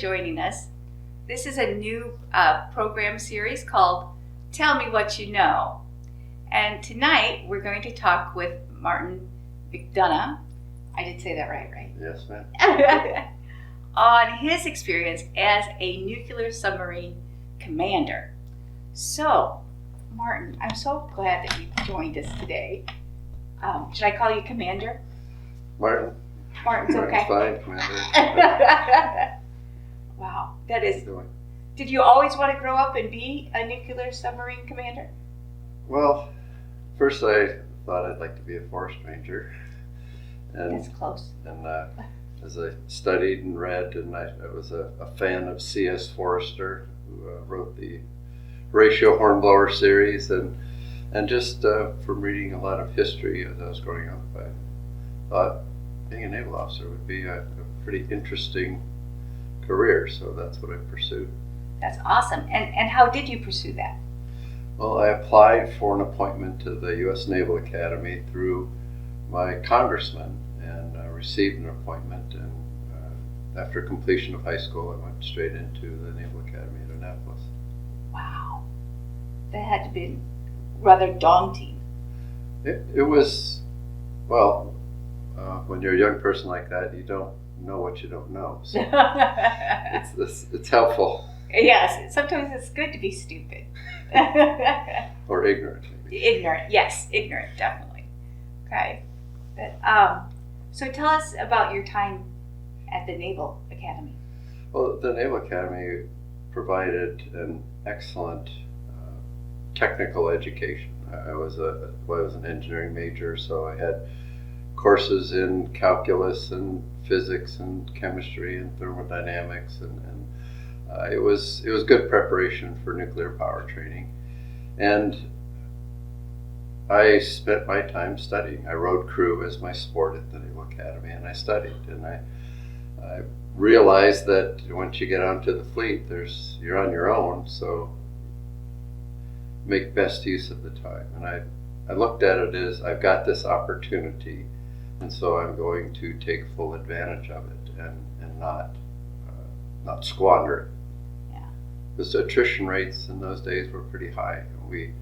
joining us. This is a new program series called Tell Me What You Know. And tonight we're going to talk with Martin McDonough. I did say that right? Yes, ma'am. On his experience as a nuclear submarine commander. So, Martin, I'm so glad that you joined us today. Should I call you Commander? Martin. Martin's okay. Fine, Commander. Wow, that is. Did you always want to grow up and be a nuclear submarine commander? Well, first I thought I'd like to be a forest ranger. And, That's close. And as I studied and read, and I was a fan of C.S. Forester, who wrote the Horatio Hornblower series, and just from reading a lot of history as I was growing up, I thought being a naval officer would be a pretty interesting career, so that's what I pursued. That's awesome. And how did you pursue that? Well, I applied for an appointment to the U.S. Naval Academy through my congressman and received an appointment, and after completion of high school I went straight into the Naval Academy at Annapolis. Wow. That had to be rather daunting. It was, well, when you're a young person like that, you don't know what you don't know. So it's helpful. Yes, sometimes it's good to be stupid. Or ignorant. Maybe. Ignorant, definitely. Okay. But, so tell us about your time at the Naval Academy. Well, the Naval Academy provided an excellent technical education. I was an engineering major, so I had courses in calculus and physics and chemistry and thermodynamics, and it was good preparation for nuclear power training. And I spent my time studying. I rowed crew as my sport at the Naval Academy, and I studied. And I realized that once you get onto the fleet, you're on your own, so make best use of the time. And I looked at it as I've got this opportunity, and so I'm going to take full advantage of it and not squander it. Yeah. Because attrition rates in those days were pretty high. We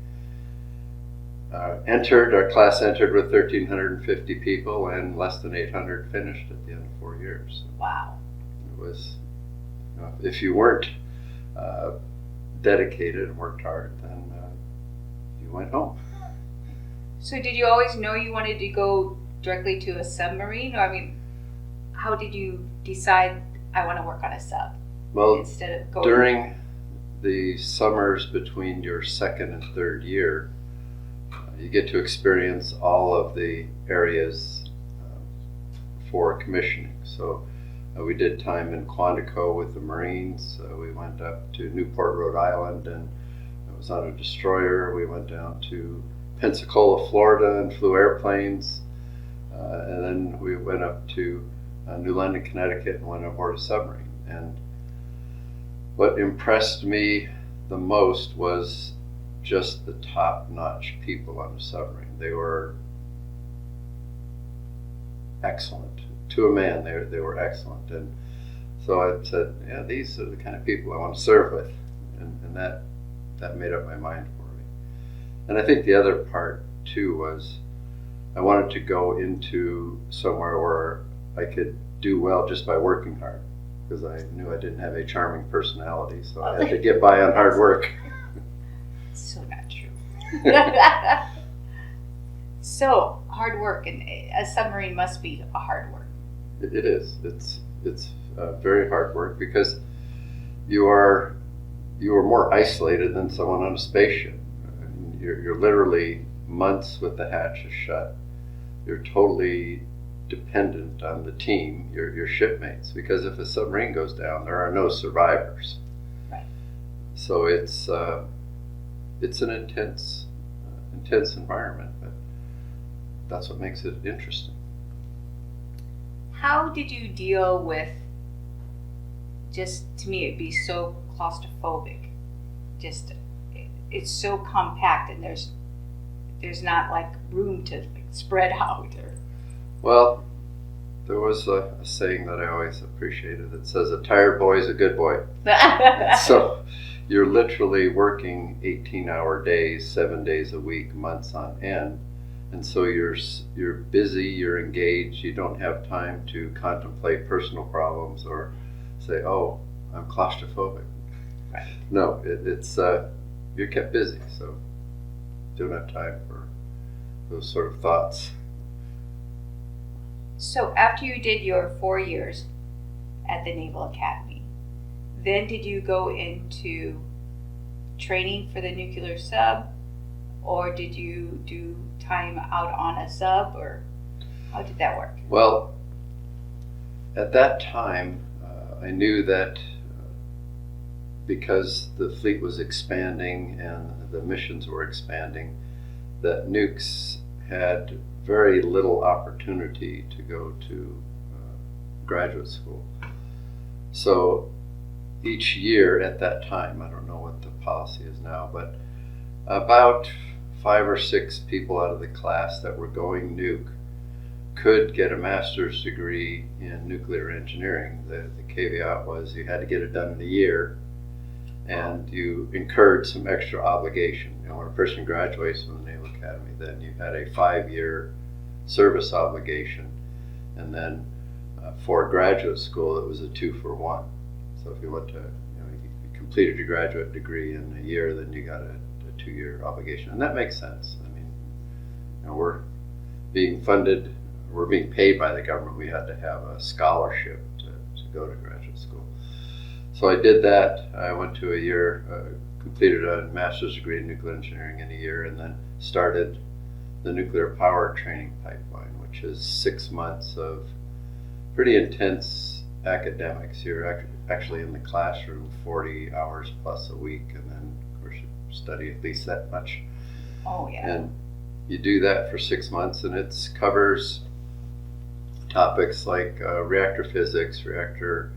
our class entered with 1,350 people, and less than 800 finished at the end of 4 years. Wow. It was, if you weren't dedicated and worked hard, then you went home. So did you always know you wanted to go directly to a submarine? Or, I mean, how did you decide I want to work on a sub? Well, instead of going during the summers between your second and third year, you get to experience all of the areas for commissioning. So we did time in Quantico with the Marines. We went up to Newport, Rhode Island, and I was on a destroyer. We went down to Pensacola, Florida, and flew airplanes. And then we went up to New London, Connecticut, and went aboard a submarine. And what impressed me the most was just the top-notch people on the submarine. They were excellent. To a man, they were excellent. And so I said, yeah, these are the kind of people I want to serve with. And that made up my mind for me. And I think the other part, too, was I wanted to go into somewhere where I could do well just by working hard, because I knew I didn't have a charming personality, so I had to get by on hard work. So not true. So hard work, and a submarine must be a hard work. It is. It's very hard work, because you are more isolated than someone on a spaceship. You're literally months with the hatches shut. You're totally dependent on the team, your shipmates, because if a submarine goes down, there are no survivors. Right. So it's an intense environment, but that's what makes it interesting. How did you deal with, just to me, it'd be so claustrophobic. Just, it's so compact, and there's not like room to spread out. Or Well, There was a saying that I always appreciated that says, "A tired boy is a good boy." So you're literally working 18-hour days, 7 days a week, months on end. And so you're busy, you're engaged, you don't have time to contemplate personal problems or say, "Oh, I'm claustrophobic." Right. No, it's you're kept busy, so you don't have time for those sort of thoughts. So after you did your 4 years at the Naval Academy, then did you go into training for the nuclear sub, or did you do time out on a sub, or how did that work? Well, at that time, I knew that because the fleet was expanding and the missions were expanding, that nukes had very little opportunity to go to graduate school. So each year at that time, I don't know what the policy is now, but about 5 or 6 people out of the class that were going nuke could get a master's degree in nuclear engineering. The caveat was you had to get it done in a year, and you incurred some extra obligation. You know, when a person graduates from the Naval Academy, then you had a 5-year service obligation, and then for graduate school it was a 2-for-1. So if you went to, you completed your graduate degree in a year, then you got a 2-year obligation, and that makes sense. I mean, we're being funded, we're being paid by the government. We had to have a scholarship to go to graduate school. So I did that. I went to a year, completed a master's degree in nuclear engineering in a year, and then started the nuclear power training pipeline, which is 6 months of pretty intense academics. You're actually in the classroom 40 hours plus a week, and then of course you study at least that much. Oh yeah. And you do that for 6 months, and it covers topics like reactor physics, reactor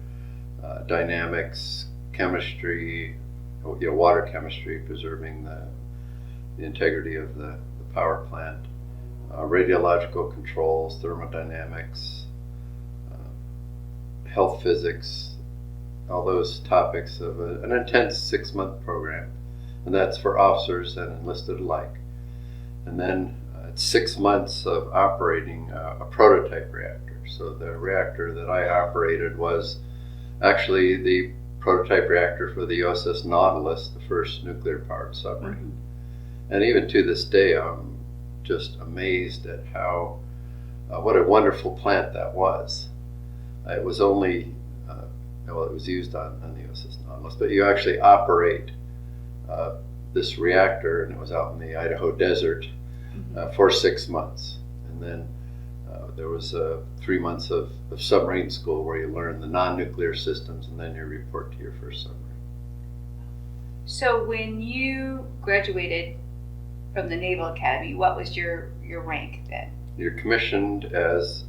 dynamics, chemistry, water chemistry, preserving the integrity of the power plant, radiological controls, thermodynamics, health physics, all those topics of an intense 6-month program. And that's for officers and enlisted alike. And then it's 6 months of operating a prototype reactor. So the reactor that I operated was actually the prototype reactor for the USS Nautilus, the first nuclear-powered submarine. Mm-hmm. And even to this day, I'm just amazed at how, what a wonderful plant that was. It was only, it was used on the USS Nautilus, but you actually operate this reactor, and it was out in the Idaho desert for 6 months. And then there was 3 months of submarine school where you learn the non-nuclear systems, and then you report to your first submarine. So when you graduated from the Naval Academy, what was your rank then? You're commissioned as,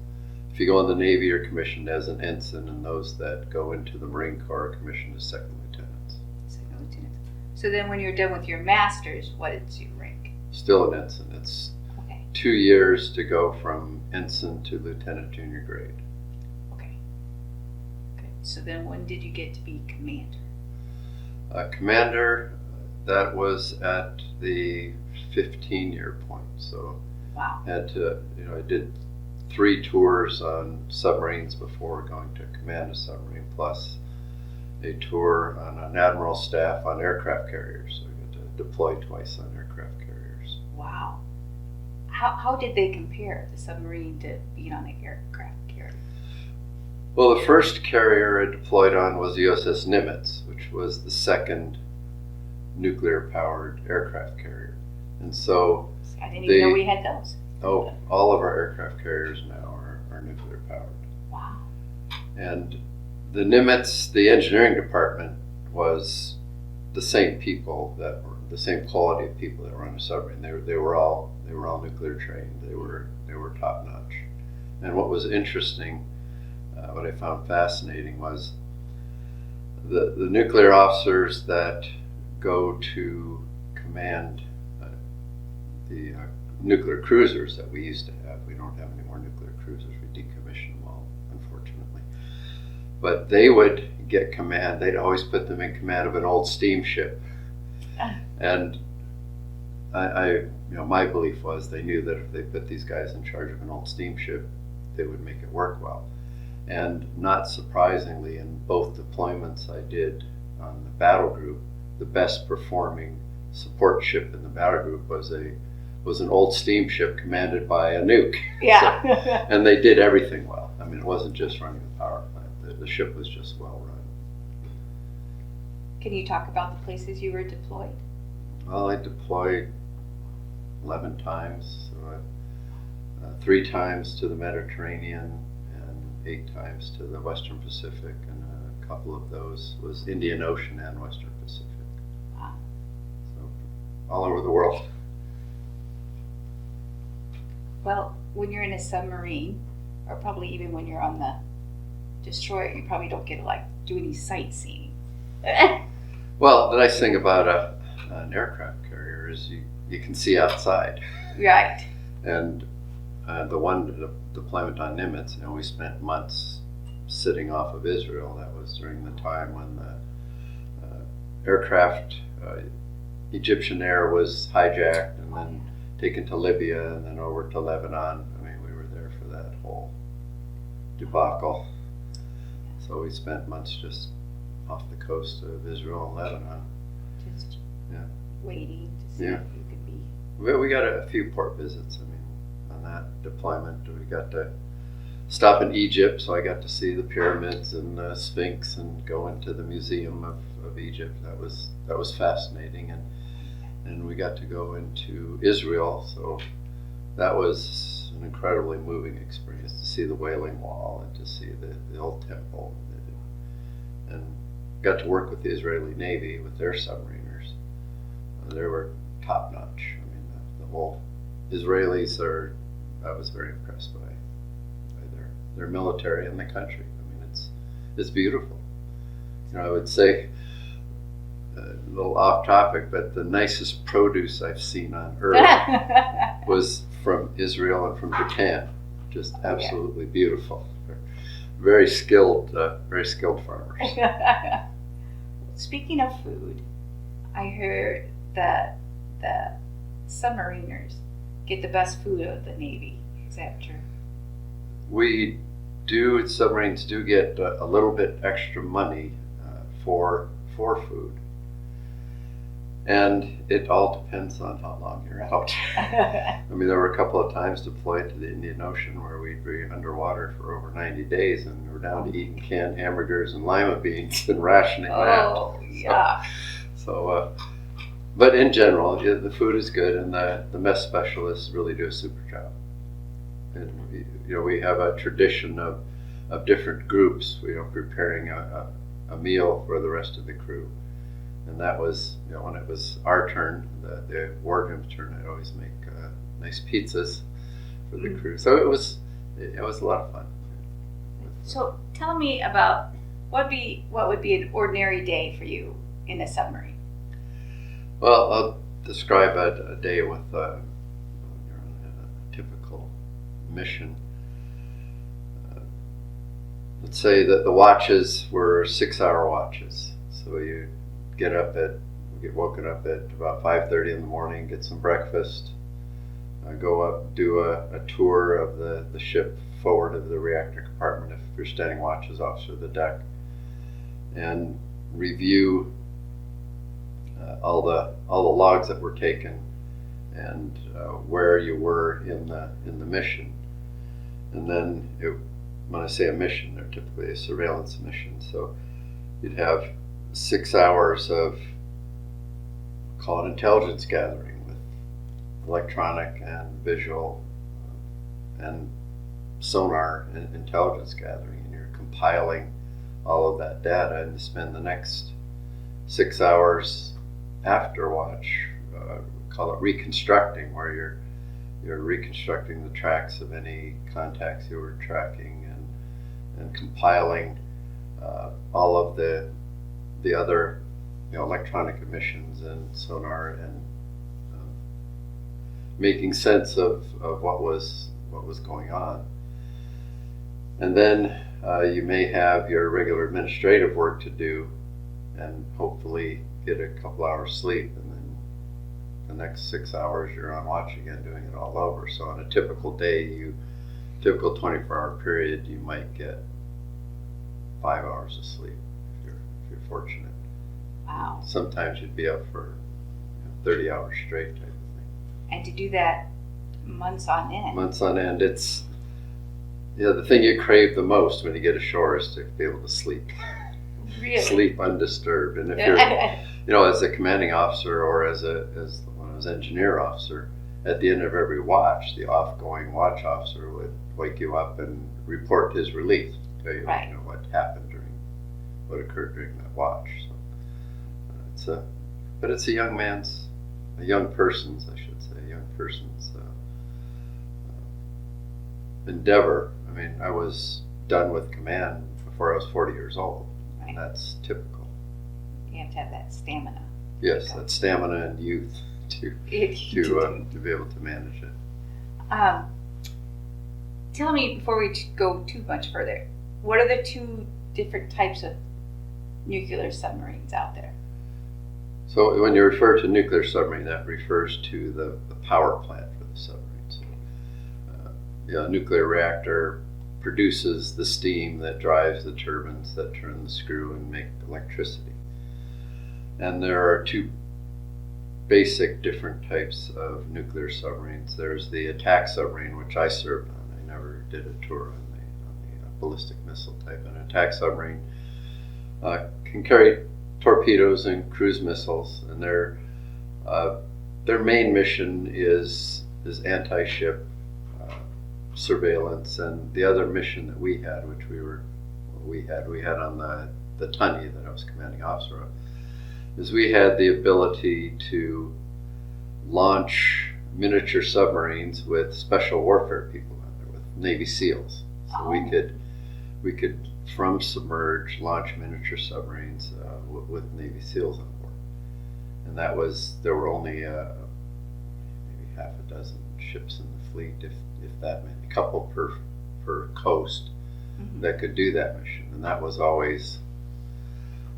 if you go in the Navy, you're commissioned as an ensign, and those that go into the Marine Corps are commissioned as second lieutenants. Second lieutenant. So then when you're done with your master's, what is your rank? Still an ensign. It's 2 years to go from ensign to lieutenant junior grade. Okay. Good. So then when did you get to be commander? Commander, that was at the 15-year point. So wow. Had to, I did 3 tours on submarines before going to command a submarine, plus a tour on an admiral staff on aircraft carriers. So I got to deploy twice on aircraft carriers. Wow. How did they compare the submarine to being on the aircraft carrier? Well, the first carrier I deployed on was the USS Nimitz, which was the second nuclear-powered aircraft carrier. And so I didn't even know we had those. Oh, all of our aircraft carriers now are nuclear-powered. Wow. And the Nimitz, the engineering department, was the same people that were the same quality of people that were on the submarine. They were all nuclear trained. They were top notch. And what was interesting, what I found fascinating, was the nuclear officers that go to command the nuclear cruisers that we used to have. We don't have any more nuclear cruisers. We decommissioned them all, unfortunately. But they would get command. They'd always put them in command of an old steamship. And my belief was they knew that if they put these guys in charge of an old steamship, they would make it work well. And not surprisingly, in both deployments I did on the battle group, the best performing support ship in the battle group was an old steamship commanded by a nuke. Yeah. So, and they did everything well. I mean, it wasn't just running the power plant. The ship was just well run. Can you talk about the places you were deployed? Well, I deployed 11 times, so 3 times to the Mediterranean and 8 times to the Western Pacific, and a couple of those was Indian Ocean and Western Pacific. Wow. So all over the world. Well, when you're in a submarine, or probably even when you're on the destroyer, you probably don't get to like do any sightseeing. Well, the nice thing about an aircraft carrier is you can see outside. Right. And the deployment on Nimitz, we spent months sitting off of Israel. That was during the time when the aircraft, Egyptian Air, was hijacked and then taken to Libya and then over to Lebanon. I mean, we were there for that whole debacle. So we spent months just off the coast of Israel and Lebanon. Just waiting to see Yeah. if you could be. We got a few port visits. I mean, on that deployment, we got to stop in Egypt, so I got to see the pyramids and the Sphinx and go into the Museum of Egypt. That was fascinating, and we got to go into Israel, so that was an incredibly moving experience to see the Wailing Wall and to see the old temple, and got to work with the Israeli Navy with their submariners. They were top notch. I mean, the whole Israelis I was very impressed by their military and the country. I mean, it's beautiful. I would say, a little off topic, but the nicest produce I've seen on earth was from Israel and from Japan. Just absolutely beautiful. Very skilled farmers. Speaking of food, I heard that the submariners get the best food of the Navy. Is that true? Submarines do get a little bit extra money for food. And it all depends on how long you're out. I mean, there were a couple of times deployed to the Indian Ocean where we'd be underwater for over 90 days and we're down to eating canned hamburgers and lima beans and rationing that. Oh, yeah. So, but in general, the food is good, and the mess specialists really do a super job. And we have a tradition of different groups, preparing a meal for the rest of the crew. And that was, when it was our turn, the wardroom's turn, I'd always make nice pizzas for the crew. So it was a lot of fun. So tell me about what would be an ordinary day for you in a submarine? Well, I'll describe a day with you're on a typical mission. Let's say that the watches were 6-hour watches. So you get woken up at about 5:30 in the morning, get some breakfast, go up, do a tour of the ship forward of the reactor compartment if you're standing watch as officer of the deck, and review all the logs that were taken and where you were in the mission. And then when I say a mission, they're typically a surveillance mission. So you'd have 6 hours of, call it intelligence gathering, with electronic and visual and sonar and intelligence gathering, and you're compiling all of that data, and you spend the next 6 hours after watch, call it reconstructing, where you're reconstructing the tracks of any contacts you were tracking, and compiling all of the other electronic emissions and sonar and making sense of what was going on. And then you may have your regular administrative work to do, and hopefully get a couple hours sleep, and then the next 6 hours you're on watch again doing it all over. So on a typical day, typical 24-hour period, you might get 5 hours of sleep if you're fortunate. Wow. Sometimes you'd be up for 30 hours straight type of thing. And to do that months on end. Months on end. It's the thing you crave the most when you get ashore is to be able to sleep. Really? Sleep undisturbed. And if you're, as a commanding officer or as when I was engineer officer, at the end of every watch, the off-going watch officer would wake you up and report his relief, tell you, right. What happened what occurred during that watch. So it's a young person's endeavor. I mean, I was done with command before I was 40 years old, right. And that's typical. You have to have that stamina. Yes, that stamina and youth to be able to manage it. Tell me, before we go too much further, what are the two different types of nuclear submarines out there? So when you refer to nuclear submarine, that refers to the power plant for the submarine. So, a nuclear reactor produces the steam that drives the turbines that turn the screw and make electricity. And there are two basic different types of nuclear submarines. There's the attack submarine, which I served on. I never did a tour on the ballistic missile type. An attack submarine can carry torpedoes and cruise missiles, and their main mission is anti-ship surveillance. And the other mission that we had, which we had on the Tunny that I was commanding officer of, is we had the ability to launch miniature submarines with special warfare people on there, with Navy SEALs. So we could from submerge launch miniature submarines with Navy SEALs on board. And there were only maybe half a dozen ships in the fleet, if that many, a couple per coast, mm-hmm. that could do that mission. And that was always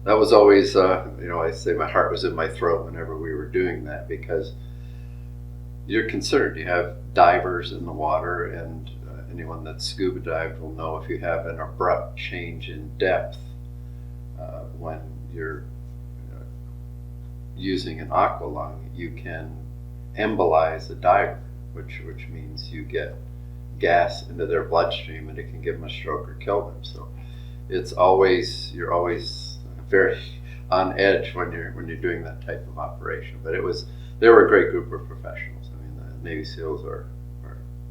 I say my heart was in my throat whenever we were doing that, because you're concerned. You have divers in the water, and anyone that's scuba dived will know if you have an abrupt change in depth when you're using an aqualung, you can embolize a diver, which means you get gas into their bloodstream and it can give them a stroke or kill them. So you're always very on edge when you're doing that type of operation. But they were a great group of professionals. I mean, the Navy SEALs are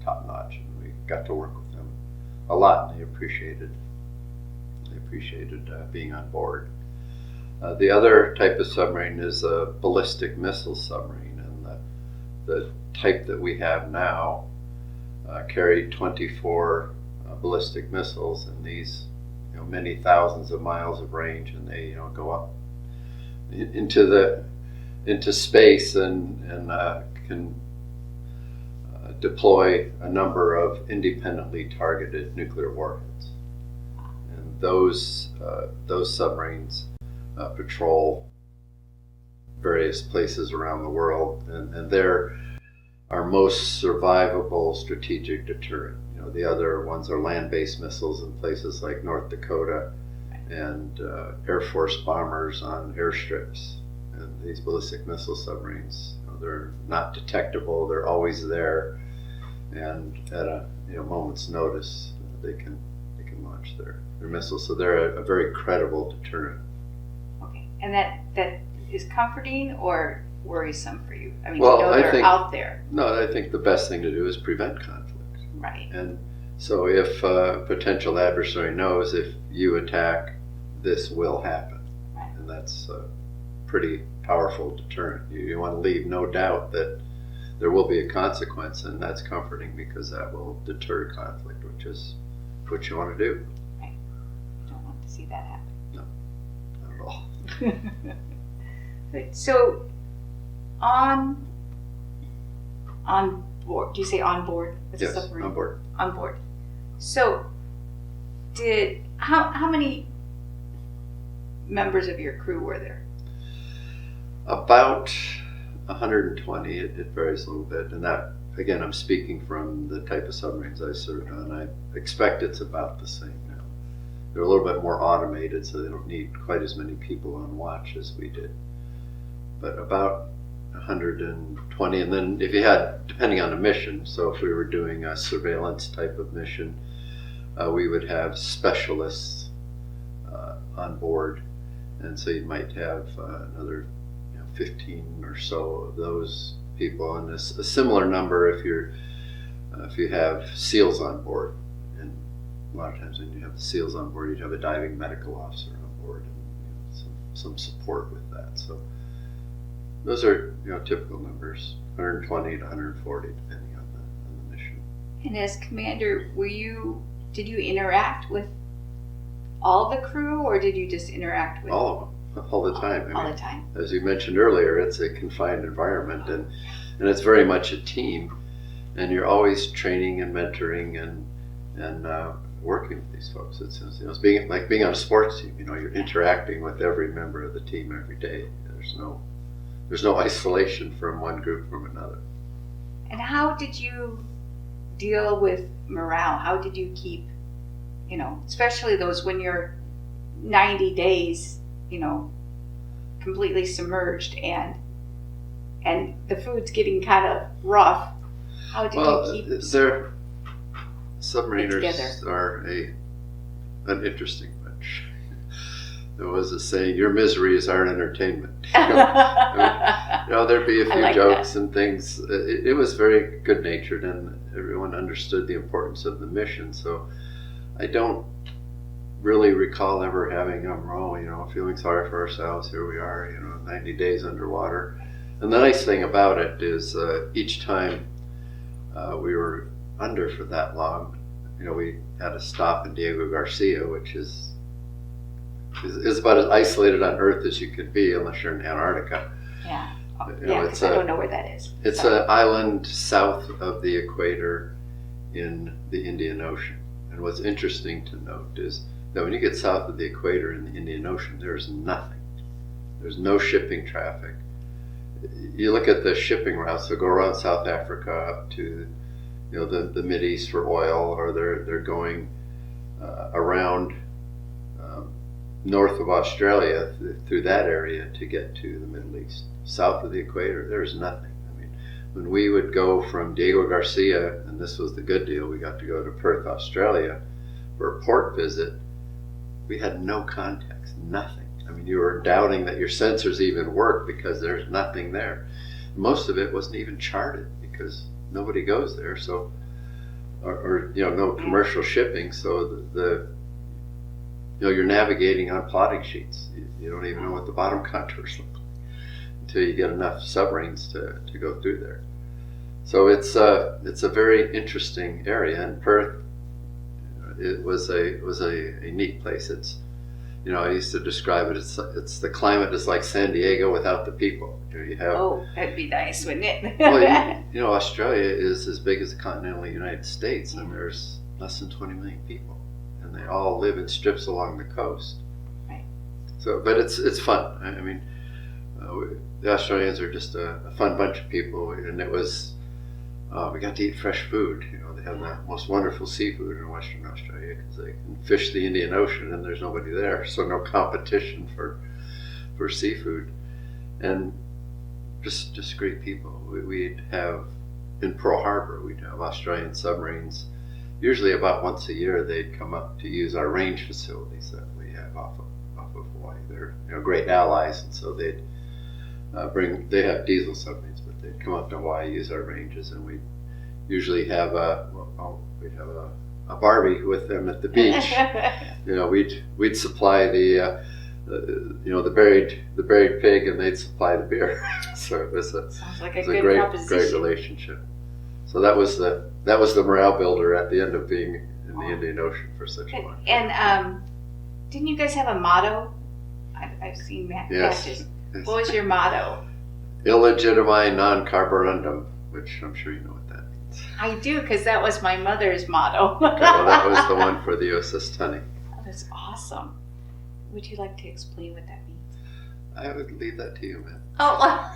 top notch, and we got to work with them a lot, and they appreciated being on board. The other type of submarine is a ballistic missile submarine, and the type that we have now carry 24 ballistic missiles, and these many thousands of miles of range, and they go up into space and can deploy a number of independently targeted nuclear warheads. And those submarines patrol various places around the world, and they're our most survivable strategic deterrent. The other ones are land-based missiles in places like North Dakota, and Air Force bombers on airstrips. And these ballistic missile submarines, they're not detectable. They're always there, and at a moment's notice, they can launch their missiles. So they're a very credible deterrent. Okay, and that is comforting or worrisome for you? I mean, they're out there. No, I think the best thing to do is prevent conflict. Right. And so if a potential adversary knows if you attack, this will happen. Right. And that's a pretty powerful deterrent. You want to leave no doubt that there will be a consequence, and that's comforting, because that will deter conflict, which is what you want to do. Right. You don't want to see that happen. No, not at all. Good. So on on board. Do you say on board? With Yes, the submarine? on board. On board. So, how many members of your crew were there? About 120. It varies a little bit, and that, again, I'm speaking from the type of submarines I served on. I expect it's about the same now. They're a little bit more automated, so they don't need quite as many people on watch as we did. But about 120, and then if you had, depending on the mission, so if we were doing a surveillance type of mission, we would have specialists on board, and so you might have another 15 or so of those people, and a similar number if you have SEALs on board. And a lot of times when you have the SEALs on board, you'd have a diving medical officer on board, and some support with that. So those are typical numbers, 120 to 140, depending on the mission. And as commander, did you interact with all the crew, or did you just interact with all of them? All the time. All the time. As you mentioned earlier, it's a confined environment, and it's very much a team, and you're always training and mentoring and working with these folks. It's being on a sports team. You're interacting with every member of the team every day. There's no isolation from one group from another. And how did you deal with morale? How did you keep, especially those when you're 90 days, completely submerged and the food's getting kind of rough? How did you keep submariners are an interesting bunch. There was a saying, "Your misery is our entertainment." There'd be a few jokes and things. It was very good natured, and everyone understood the importance of the mission. So I don't really recall ever having feeling sorry for ourselves. Here we are, 90 days underwater. And the nice thing about it is each time we were under for that long, we had a stop in Diego Garcia, which is about as isolated on Earth as you could be, unless you're in Antarctica. Yeah. Because I don't know where that is. It's an island south of the equator in the Indian Ocean. And what's interesting to note is that when you get south of the equator in the Indian Ocean, there's nothing. There's no shipping traffic. You look at the shipping routes, so go around South Africa up to the Mideast for oil, or they're going around north of Australia through that area to get to the Middle East. South of the equator, there's nothing. I mean, when we would go from Diego Garcia, and this was the good deal, we got to go to Perth, Australia for a port visit, we had no context, nothing. I mean, you were doubting that your sensors even work because there's nothing there. Most of it wasn't even charted because nobody goes there, so or no commercial shipping, so you're navigating on plotting sheets. You don't even know what the bottom contours look like until you get enough submarines to go through there. So it's a very interesting area, and Perth, it was a neat place. It's I used to describe it. It's the climate is like San Diego without the people. You have that'd be nice, wouldn't it? Well, Australia is as big as the continental United States, and there's less than 20 million people, and they all live in strips along the coast. Right. So, but it's fun. I mean, the Australians are just a fun bunch of people, and it was we got to eat fresh food. They have the most wonderful seafood in Western Australia because they can fish the Indian Ocean and there's nobody there, so no competition for seafood, and just great people. We'd have in Pearl Harbor, we'd have Australian submarines. Usually about once a year, they'd come up to use our range facilities that we have off of Hawaii. They're great allies, and so they'd they have diesel submarines, but they'd come up to Hawaii, use our ranges, and we'd usually have we'd have a Barbie with them at the beach. We'd supply the buried pig, and they'd supply the beer. So it was a great relationship. So that was the morale builder at the end of being in the Indian Ocean for such a long time. And didn't you guys have a motto? I've seen that. Yes. What was your motto? Illegitimi non carborundum, which I'm sure you know what that means. I do, because that was my mother's motto. Okay, well, that was the one for the USS Tunney. Oh, that's awesome. Would you like to explain what that means? I would leave that to you, man. Oh,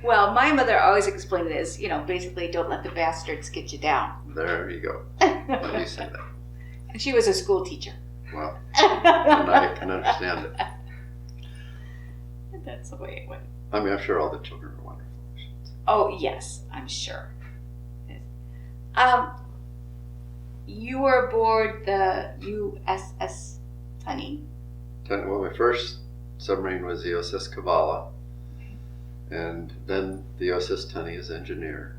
well, my mother always explained it as, basically don't let the bastards get you down. There you go. Let me say that. And she was a school teacher. Well, and I can understand it. That's the way it went. I mean, I'm sure all the children are wonderful. Oh, yes, I'm sure. You were aboard the USS Tunney. Well, my first submarine was the USS Kavala, and then the USS Tunney as engineer.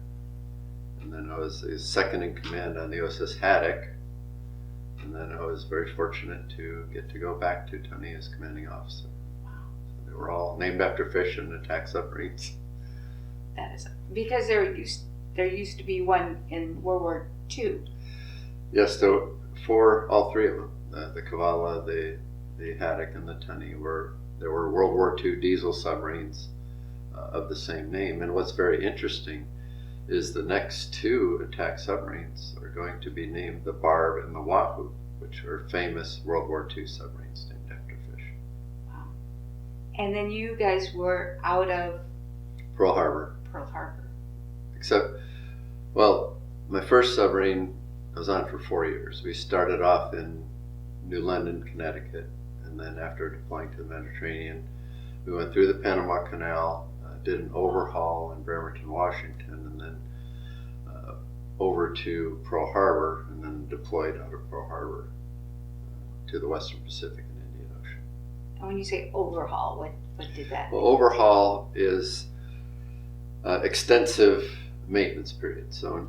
And then I was second in command on the USS Haddock. And then I was very fortunate to get to go back to Tunney as commanding officer. Wow. So they were all named after fish and attack submarines. That is because there used to be one in World War II. Yes, so for all three of them, the Kavala, the Haddock, and the Tunney there were World War II diesel submarines of the same name. And what's very interesting is the next two attack submarines are going to be named the Barb and the Wahoo, which are famous World War II submarines named after fish. Wow. And then you guys were out of Pearl Harbor. Pearl Harbor. Except, well, my first submarine I was on for 4 years. We started off in New London, Connecticut, and then after deploying to the Mediterranean, we went through the Panama Canal, did an overhaul in Bremerton, Washington, and then over to Pearl Harbor, and then deployed out of Pearl Harbor to the Western Pacific and Indian Ocean. And when you say overhaul, what did that Well, mean? overhaul is extensive maintenance period. So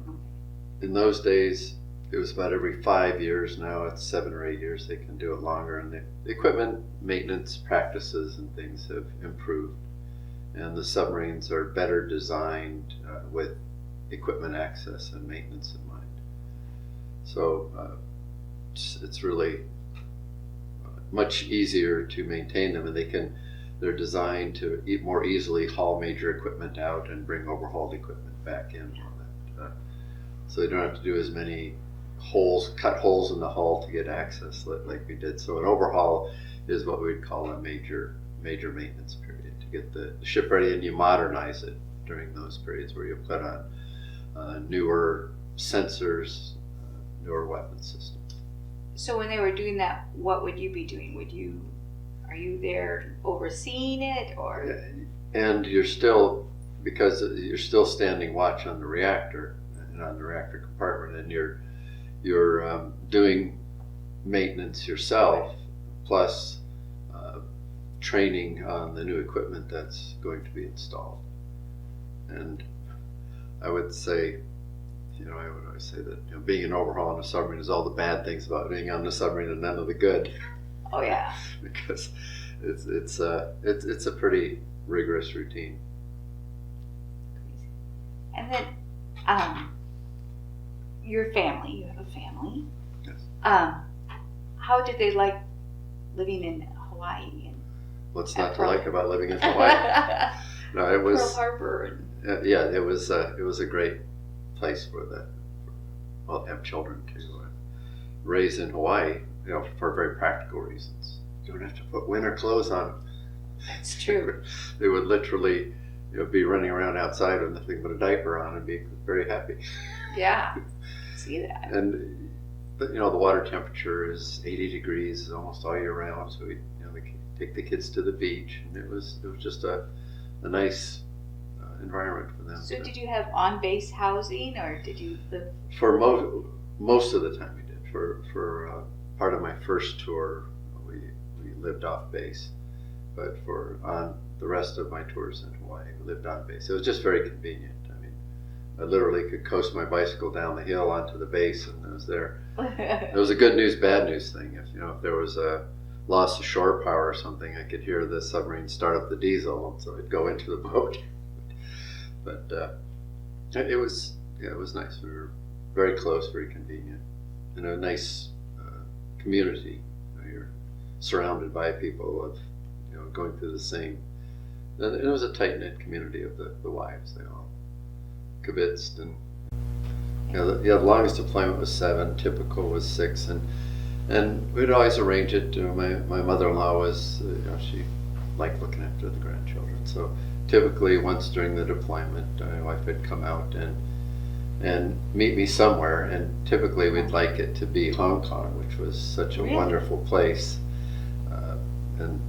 in those days, it was about every 5 years. Now it's 7 or 8 years. They can do it longer, and the equipment maintenance practices and things have improved, and the submarines are better designed with equipment access and maintenance in mind. So it's really much easier to maintain them, and they're designed to more easily haul major equipment out and bring overhauled equipment back in. So they don't have to do as many cut holes in the hull to get access like we did. So an overhaul is what we'd call a major maintenance period to get the ship ready, and you modernize it during those periods where you put on newer sensors, newer weapon systems. So when they were doing that, what would you be doing? Are you there overseeing it, or? And because you're still standing watch on the reactor and on the reactor compartment, and you're doing maintenance yourself, plus training on the new equipment that's going to be installed. And I would say, I would always say that being an overhaul on a submarine is all the bad things about being on the submarine and none of the good. Oh yeah. Because it's a pretty rigorous routine. Crazy. And then, your family. You have a family. Yes. How did they like living in Hawaii? What's not to like about living in Hawaii? No, it was Pearl Harbor. yeah, it was a great place to have children to raise in Hawaii. For very practical reasons. You don't have to put winter clothes on them. That's true. They would literally, be running around outside with nothing but a diaper on and be very happy. Yeah, see that. And the water temperature is 80 degrees almost all year round. So we take the kids to the beach, and it was just a nice environment for them. So did you have on-base housing, or did you live? For most of the time we did. For part of my first tour, we lived off base, but on the rest of my tours in Hawaii, we lived on base. It was just very convenient. I mean, I literally could coast my bicycle down the hill onto the base, and I was there. It was a good news, bad news thing. If there was a loss of shore power or something, I could hear the submarine start up the diesel, and so I'd go into the boat. But it was nice. We were very close, very convenient, and a nice community. You're surrounded by people of going through the same. And it was a tight knit community of the wives. They all kibitzed, and the longest deployment was 7, typical was 6, and we'd always arrange it. My mother-in-law was, she liked looking after the grandchildren, so typically once during the deployment, my wife would come out and meet me somewhere, and typically we'd like it to be Hong Kong, which was such a wonderful place, and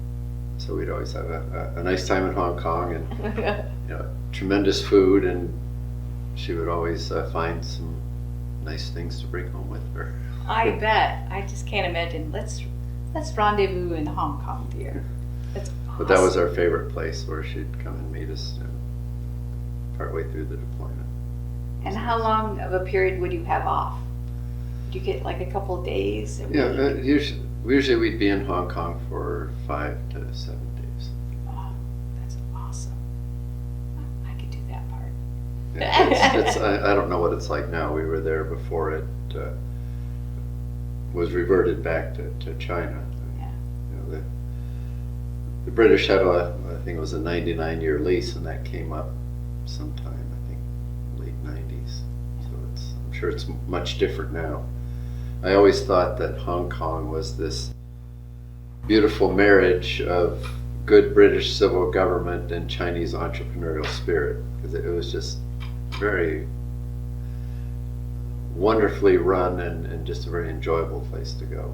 so we'd always have a nice time in Hong Kong, and tremendous food, and she would always find some nice things to bring home with her. I bet. I just can't imagine. Let's rendezvous in Hong Kong, dear. That's awesome. But that was our favorite place where she'd come and meet us partway through the deployment. And how long of a period would you have off? Would you get like a couple of days? Usually we'd be in Hong Kong for 5 to 7 days. Oh, that's awesome. I could do that part. Yeah, I don't know what it's like now. We were there before it was reverted back to China. Yeah. The British had I think it was a 99-year lease, and that came up sometime, I think, late 90s. So I'm sure it's much different now. I always thought that Hong Kong was this beautiful marriage of good British civil government and Chinese entrepreneurial spirit, because it was just very wonderfully run and just a very enjoyable place to go.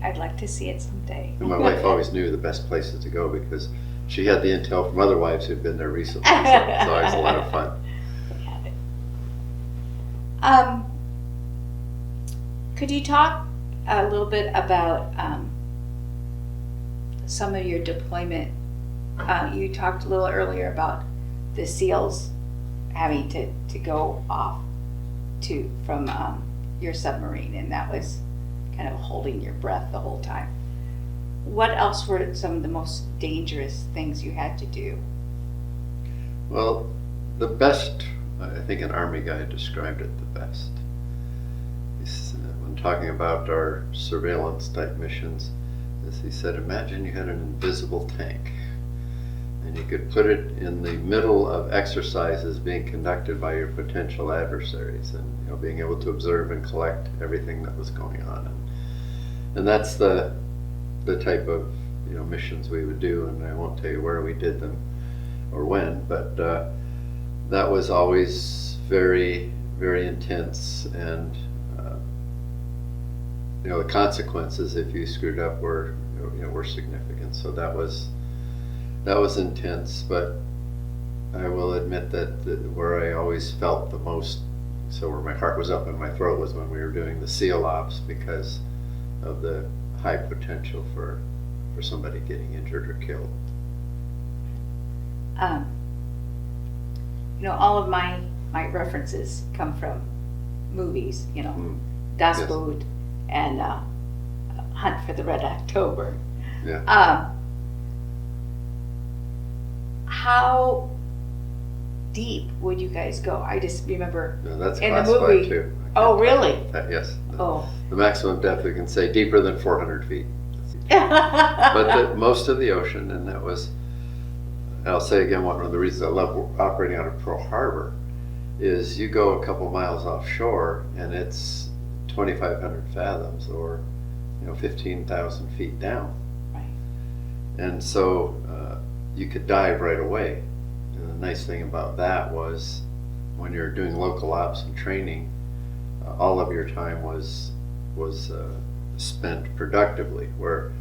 I'd like to see it someday. And my wife always knew the best places to go because she had the intel from other wives who'd been there recently, so it's always a lot of fun. Could you talk a little bit about some of your deployment? You talked a little earlier about the SEALs having to go off from your submarine, and that was kind of holding your breath the whole time. What else were some of the most dangerous things you had to do? Well, the best, I think an Army guy described it the best. When talking about our surveillance type missions, he said, imagine you had an invisible tank and you could put it in the middle of exercises being conducted by your potential adversaries, and being able to observe and collect everything that was going on. And that's the type of missions we would do, and I won't tell you where we did them or when, but that was always very, very intense, and the consequences if you screwed up were significant. So that was intense, but I will admit that where I always felt the most, so where my heart was up in my throat, was when we were doing the SEAL ops, because of the high potential for somebody getting injured or killed. All of my references come from movies, Das Yes. Boot and Hunt for the Red October. Yeah. How deep would you guys go? I just remember No, that's in the classified movie. too. Oh, really? Yes. Oh. The maximum depth we can say deeper than 400 feet. But most of the ocean, and that was, and I'll say again, one of the reasons I love operating out of Pearl Harbor is you go a couple miles offshore and it's 2,500 fathoms, or 15,000 feet down. Right. And so you could dive right away. And the nice thing about that was when you're doing local ops and training, all of your time was spent productively. Where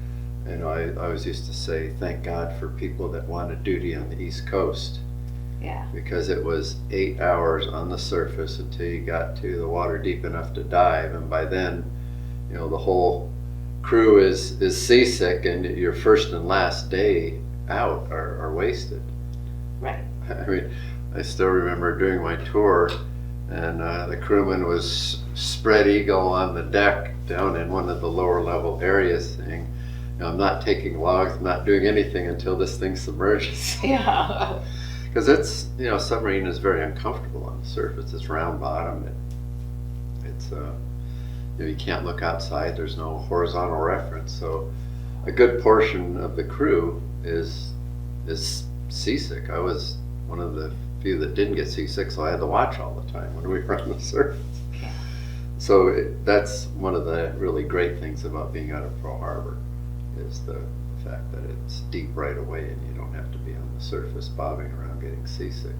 I always used to say, thank God for people that wanted duty on the East Coast. Yeah. Because it was 8 hours on the surface until you got to the water deep enough to dive, and by then, the whole crew is seasick, and your first and last day out are wasted. Right. I mean, I still remember during my tour, and the crewman was spread eagle on the deck down in one of the lower level areas, saying, I'm not taking logs, I'm not doing anything until this thing submerges. Yeah. Because it's, submarine is very uncomfortable on the surface. It's round bottom. It's you can't look outside. There's no horizontal reference. So a good portion of the crew is seasick. I was one of the few that didn't get seasick, so I had to watch all the time when we were on the surface. Yeah. So that's one of the really great things about being out of Pearl Harbor, is the fact that it's deep right away and you don't have to be on the surface bobbing around getting seasick.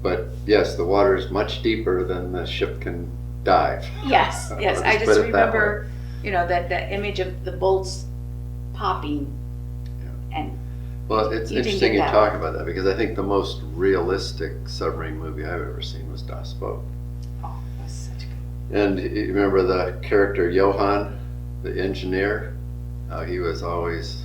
But yes, the water is much deeper than the ship can dive. Yes, yes. I Let's just put it that remember, that image of the bolts popping. Yeah. And Well, it's You didn't interesting get you that talk one. about that, because I think the most realistic submarine movie I've ever seen was Das Boot. oh, that's such a And you remember the character Johann, the engineer? How he was always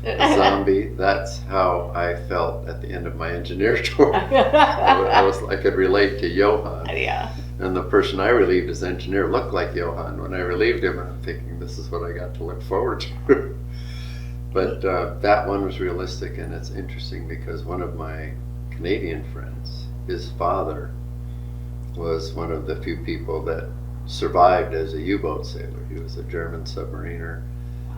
good. a zombie. That's how I felt at the end of my engineer tour. I could relate to Johann. Yeah. And the person I relieved as engineer looked like Johann when I relieved him, and I'm thinking, this is what I got to look forward to. But that one was realistic, and it's interesting because one of my Canadian friends, his father was one of the few people that survived as a U-boat sailor. He was a German submariner.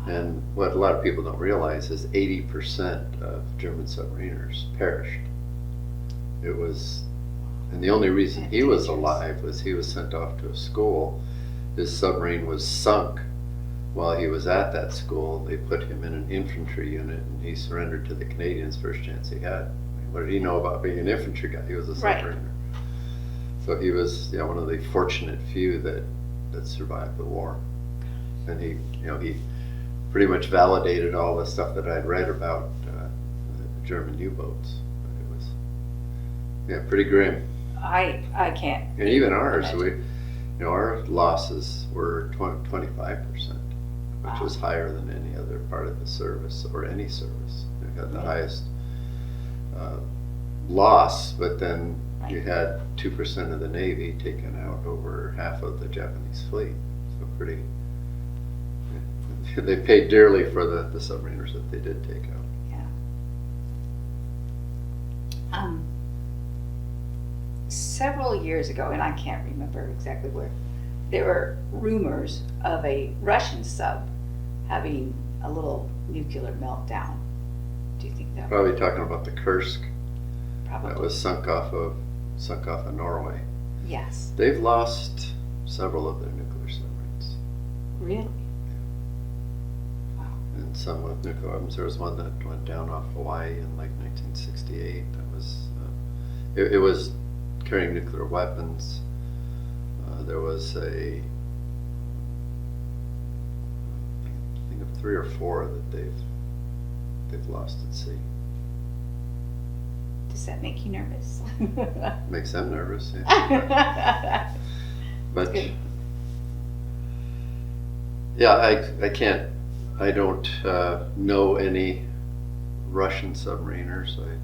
And what a lot of people don't realize is 80% of German submariners perished. It was, and the only reason he was alive was he was sent off to a school. His submarine was sunk while he was at that school. They put him in an infantry unit, and he surrendered to the Canadians first chance he had. What did he know about being an infantry guy? He was a Right. submariner. So he was, one of the fortunate few that survived the war. And he pretty much validated all the stuff that I'd read about the German U-boats. It was, pretty grim. I can't. And even ours, imagine. our losses were 25%, which Wow. was higher than any other part of the service or any service. We had the highest loss, but then you had 2% of the Navy taken out over half of the Japanese fleet. So pretty. They paid dearly for the submariners that they did take out. Yeah. Several years ago, and I can't remember exactly where, there were rumors of a Russian sub having a little nuclear meltdown. Do you think that? Probably talking about the Kursk Probably. that was sunk off of Norway. Yes. They've lost several of their nuclear submarines. Really? And some with nuclear weapons. There was one that went down off Hawaii in like 1968. That was, it was carrying nuclear weapons. There was I think of 3 or 4 that they've lost at sea. Does that make you nervous? Makes them nervous, yeah. But Good. yeah, I don't know any Russian submariners. I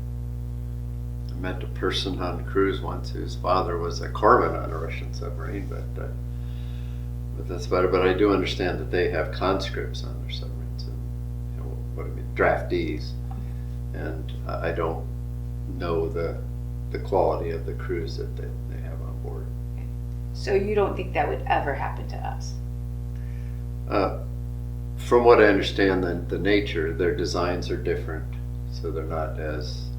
met a person on a cruise once whose father was a corpsman on a Russian submarine, but that's about it. But I do understand that they have conscripts on their submarines, and draftees, and I don't know the quality of the crews that they have on board. So you don't think that would ever happen to us? From what I understand, the nature, their designs are different, so they're not as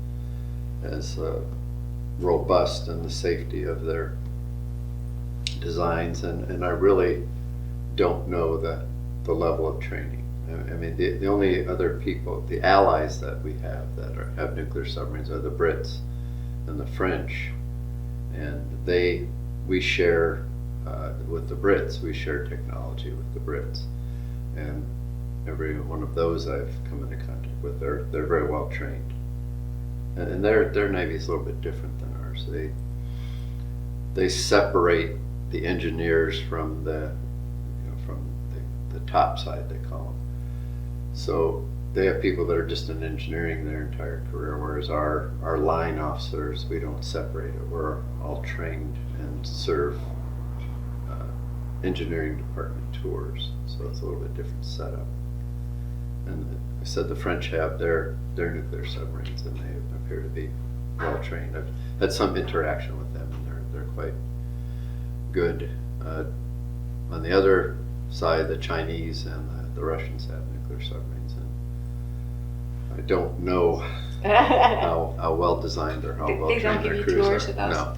robust in the safety of their designs, and I really don't know the level of training. I mean, the only other people, the allies that we have that have nuclear submarines, are the Brits and the French, and we share with the Brits. We share technology with the Brits, and every one of those I've come into contact with, they're very well trained, and their Navy is a little bit different than ours. They separate the engineers from the top side, they call them. So they have people that are just in engineering their entire career, whereas our line officers, we don't separate it. We're all trained and serve engineering department tours, so it's a little bit different setup. And I said the French have their nuclear submarines, and they appear to be well trained. I've had some interaction with them, and they're quite good. On the other side, the Chinese and the Russians have nuclear submarines, and I don't know how well designed or how well They don't trained give their you crews tours are. of those? No,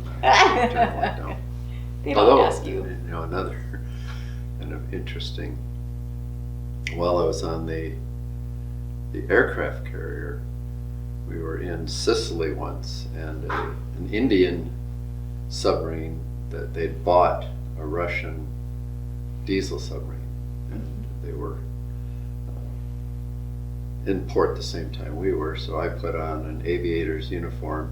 generally don't. They don't Although, ask you. Another kind of interesting. While I was on the aircraft carrier, we were in Sicily once, and an Indian submarine that they'd bought a Russian diesel submarine, and they were in port the same time we were. So I put on an aviator's uniform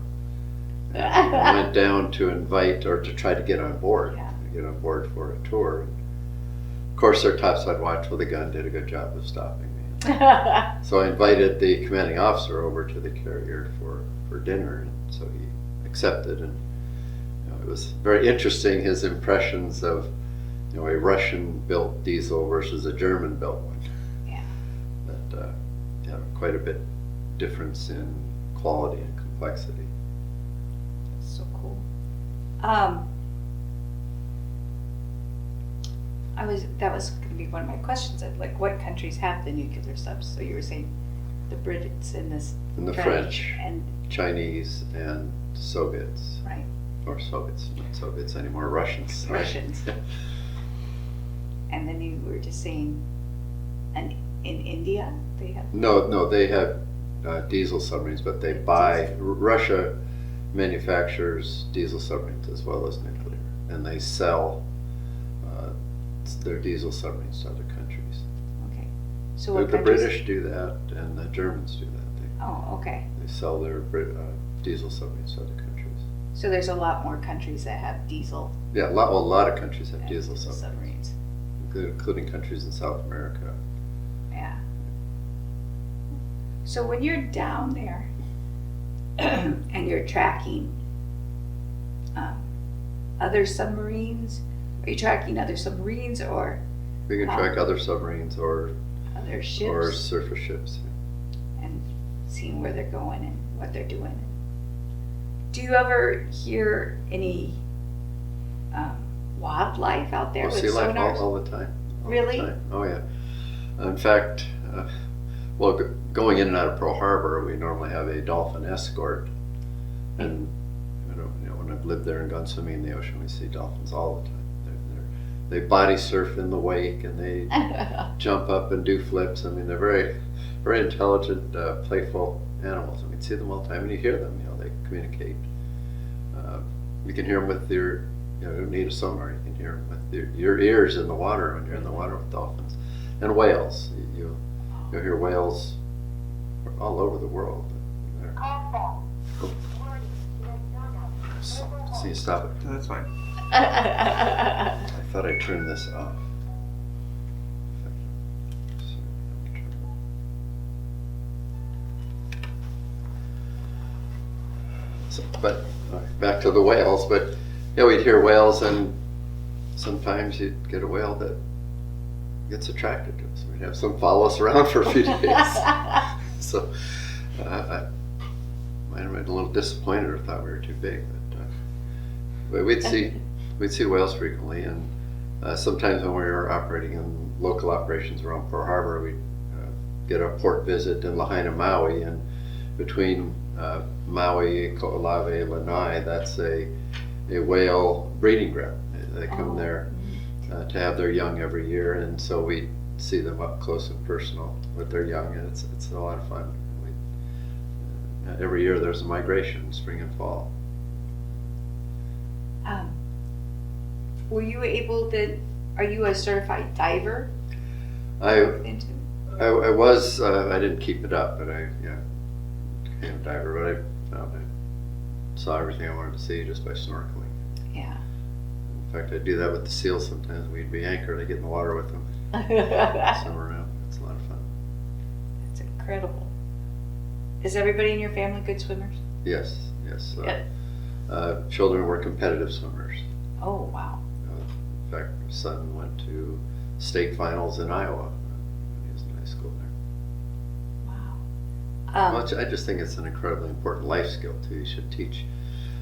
and I went down to invite or to try to get on board, Yeah. get on board for a tour. Of course, their topside watch with a gun did a good job of stopping me. So I invited the commanding officer over to the carrier for dinner, and so he accepted. And it was very interesting, his impressions of a Russian-built diesel versus a German-built one. Yeah. That quite a bit difference in quality and complexity. So cool. That was going to be one of my questions. Like, what countries have the nuclear subs? So you were saying the Brits and And the French, and Chinese, and Soviets. right, Or Soviets, not Soviets anymore, Russians. Right? Russians. And then you were just saying, and in India they have. No, they have diesel submarines, but they buy. Russia manufactures diesel submarines as well as nuclear, and they sell their diesel submarines to other countries. Okay. So The what countries? British do that, and the Germans do that. Oh, okay. They sell their diesel submarines to other countries. So there's a lot more countries that have diesel. Yeah, a lot of countries have diesel diesel submarines, submarines. including countries in South America. Yeah. So when you're down there and you're tracking other submarines, are you tracking other submarines or We can track other submarines or other ships surface ships. and seeing where they're going and what they're doing? Do you ever hear any wildlife out there with Sea life sonars? all the time. All the Really? time. Oh yeah. In fact, going in and out of Pearl Harbor, we normally have a dolphin escort, and when I've lived there and gone swimming in the ocean, we see dolphins all the time. They body surf in the wake, and they jump up and do flips. I mean, they're very, very intelligent, playful animals. I mean, see them all the time, and you hear them. They communicate. You can hear them with your, you don't need a sonar. You can hear them with your ears in the water when you're in the water with dolphins, and whales. You'll hear whales all over the world. See, stop it. No, that's fine. I thought I turned this off. But back to the whales. But we'd hear whales, and sometimes you'd get a whale that gets attracted to us. We'd have some follow us around for a few days. So I might have been a little disappointed or thought we were too big. But we'd see whales frequently, and sometimes when we were operating in local operations around Pearl Harbor, we'd get a port visit in Lahaina, Maui, and between Maui, Ko'olave, Lanai, that's a whale breeding ground. They come there to have their young every year, and so we see them up close and personal with their young, and it's a lot of fun. Every year there's a migration, spring and fall. Were you able to? Are you a certified diver? I was. I didn't keep it up, but I became a diver. But I found I saw everything I wanted to see just by snorkeling. Yeah. In fact, I do that with the seals sometimes. We'd be anchored. I get in the water with them, swim around. It's a lot of fun. That's incredible. Is everybody in your family good swimmers? Yes. Yeah. Children were competitive swimmers. Oh wow. In fact, my son went to state finals in Iowa when he was in high school there. Wow. Well, I just think it's an incredibly important life skill too. You should teach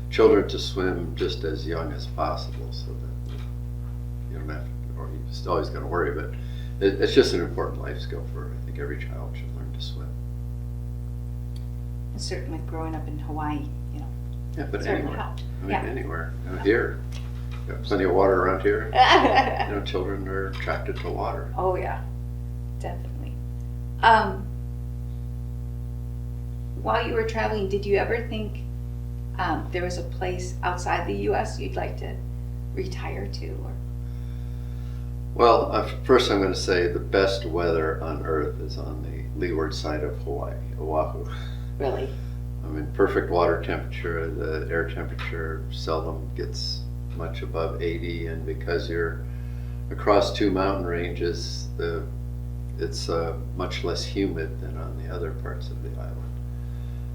children to swim just as young as possible, so that you don't have to, or you're just always going to worry. But it's just an important life skill for, I think, every child should learn to swim. And certainly growing up in Hawaii, Yeah, but certainly anywhere. helped. I mean, Yeah. anywhere. Here, got plenty of water around here. Children are attracted to water. Oh yeah, definitely. While you were traveling, did you ever think there was a place outside the U.S. you'd like to retire to? Or Well, first I'm going to say the best weather on Earth is on the leeward side of Hawaii, Oahu. really? I mean, perfect water temperature. The air temperature seldom gets much above 80, and because you're across two mountain ranges, it's much less humid than on the other parts of the island.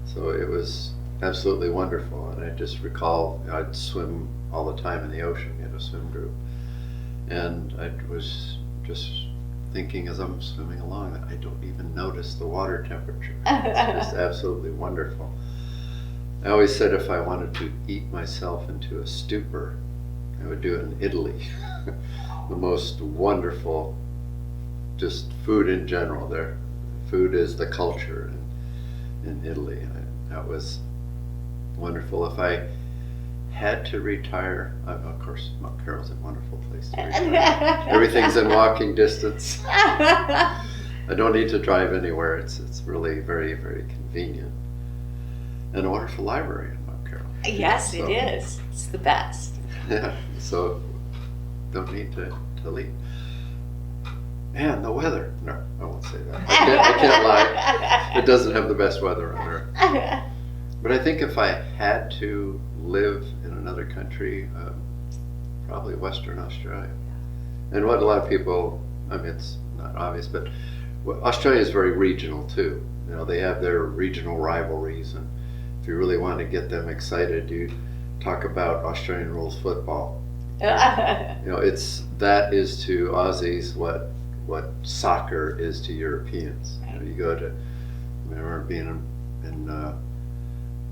So it was absolutely wonderful, and I just recall I'd swim all the time in the ocean. We had a swim group, and I was just thinking as I'm swimming along that I don't even notice the water temperature. It's just absolutely wonderful. I always said if I wanted to eat myself into a stupor, I would do it in Italy. The most wonderful, just food in general. Their food is the culture in Italy. That was wonderful. If I had to retire, of course, Mount Carroll's a wonderful place to retire. Everything's in walking distance. I don't need to drive anywhere. It's really very, very convenient. And a wonderful library in Mount Carroll. Yes, it is. It's the best. Yeah, so don't need to leave. And the weather. No, I won't say that. I can't lie. It doesn't have the best weather on Earth. But I think if I had to live in another country, probably Western Australia. And what a lot of people, I mean, it's not obvious, but Australia is very regional too. They have their regional rivalries, and if you really want to get them excited, you talk about Australian rules football. That is to Aussies what soccer is to Europeans. Right. You go to, I remember being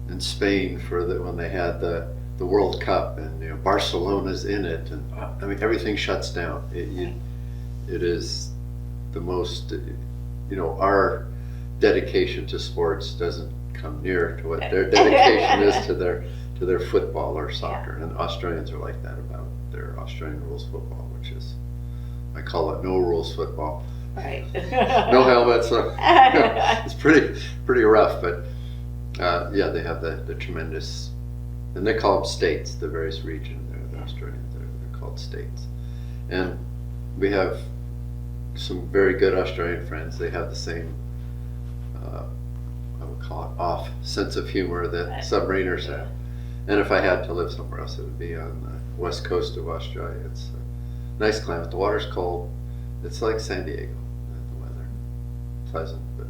in Spain when they had the World Cup, and Barcelona's in it, and I mean everything shuts down. It is the most, our dedication to sports doesn't come near to what their dedication is to their football or soccer. And Australians are like that about their Australian rules football, which is, I call it no rules football. Right. No helmets. It's pretty rough, but they have the tremendous, and they call them states, the various regions. The Australians, they're called states. And we have some very good Australian friends. They have the same, I would call it off sense of humor that Submariners have. And if I had to live somewhere else, it would be on the west coast of Australia. It's a nice climate. The water's cold. It's like San Diego. The weather, pleasant, but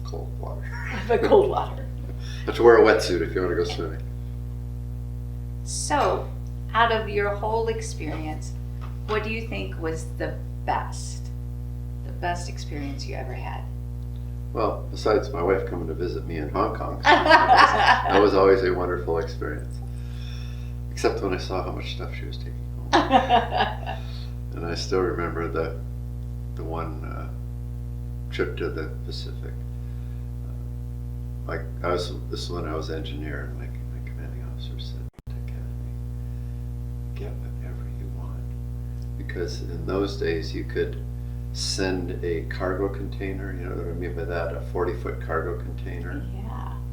cold water. But cold water. You have to wear a wetsuit if you want to go swimming. So, out of your whole experience, what do you think was the best experience you ever had? Well, besides my wife coming to visit me in Hong Kong, that was always a wonderful experience. Except when I saw how much stuff she was taking home. And I still remember the one trip to the Pacific. This is when I was engineer, and my commanding officer said to Academy, get whatever you want. Because in those days you could send a cargo container, you know what I mean by that, a 40-foot cargo container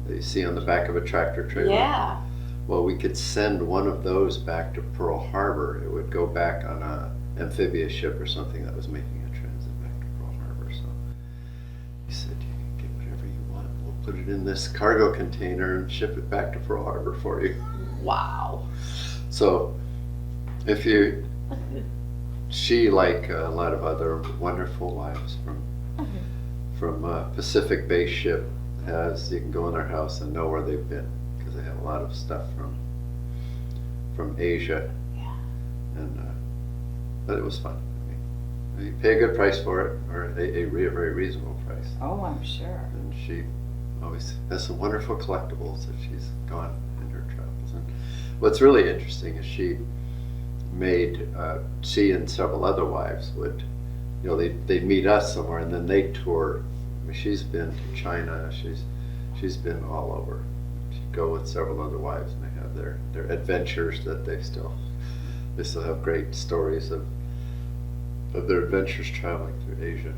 that you see on the back of a tractor trailer. Yeah. Well, we could send one of those back to Pearl Harbor. It would go back on an amphibious ship or something that was making a transit back to Pearl Harbor. So he said, you can get whatever you want. We'll put it in this cargo container and ship it back to Pearl Harbor for you. Wow. So she, like a lot of other wonderful wives from Pacific based ship, you can go in their house and know where they've been, because they have a lot of stuff from Asia. Yeah. And but it was fun. I mean, you pay a good price for it, or a very reasonable price. Oh, I'm sure. And she always has some wonderful collectibles that she's gone in her travels. And what's really interesting is she and several other wives would, they'd meet us somewhere, and then they'd tour. I mean, she's been to China. She's been all over. She'd go with several other wives, and they have their adventures that they still have great stories of their adventures traveling through Asia.